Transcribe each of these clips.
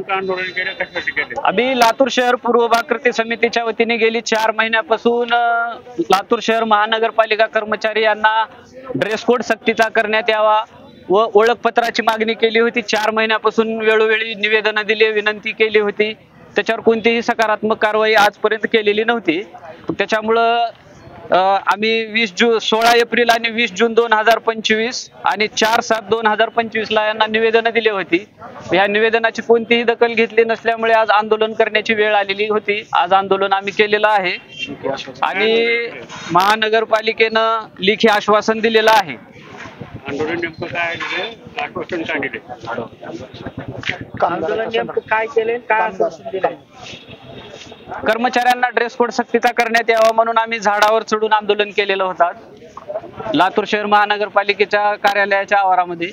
नेमकं आंदोलन केलं, कशासाठी केलं? आम्ही लातूर शहर पूर्व भाग कृती समितीच्या वतीने गेली 4 महिन्यापासून लातूर शहर महानगरपालिका कर्मचारी यांना ड्रेस कोड सक्तीचा करण्यात यावा व ओळखपत्राची मागणी केली होती। 4 महिन्यापासून वेळोवेळी निवेदन दिली, विनंती केली होती, त्याच्यावर कोणतीही सकारात्मक कारवाई आजपर्यंत केलेली नव्हती। त्याच्यामुळं आम्ही 16 एप्रिल आणि 20 जून 2025 आणि 4/7/2025 ला यांना निवेदन दिली होती। या निवेदनाची कोणतीही दखल घेतली नसल्यामुळे आज आंदोलन करण्याची वेळ आलेली होती। आज आंदोलन आम्ही केलेलं आहे आणि महानगरपालिकेनं लेखी आश्वासन दिलेलं आहे। आंदोलन नेमकं काय आश्वासन काय दिले? आंदोलन नेमकं काय केले, काय आश्वासन दिले? कर्मचाऱ्यांना ड्रेस कोड सक्तीचा करण्यात यावा म्हणून आम्ही झाडावर चढून आंदोलन केलेलं होतं लातूर शहर महानगरपालिकेच्या कार्यालयाच्या आवारामध्ये।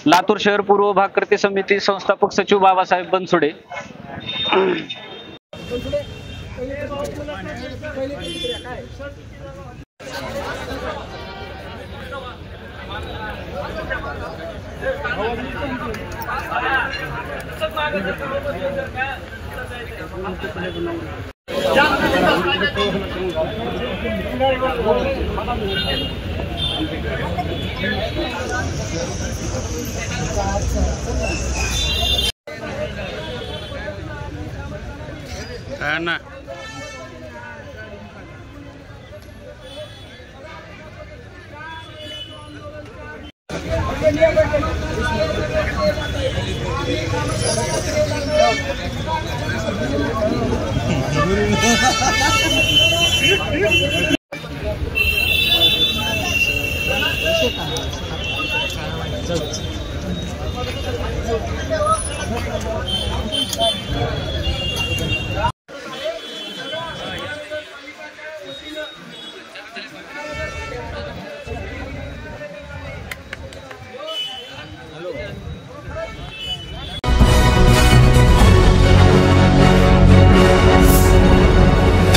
लातूर शहर पूर्व भाग कृती समिती संस्थापक सचिव बाबासाहेब बनसोडे। ना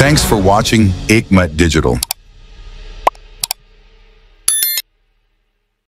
Thanks for watching Ekmat Digital.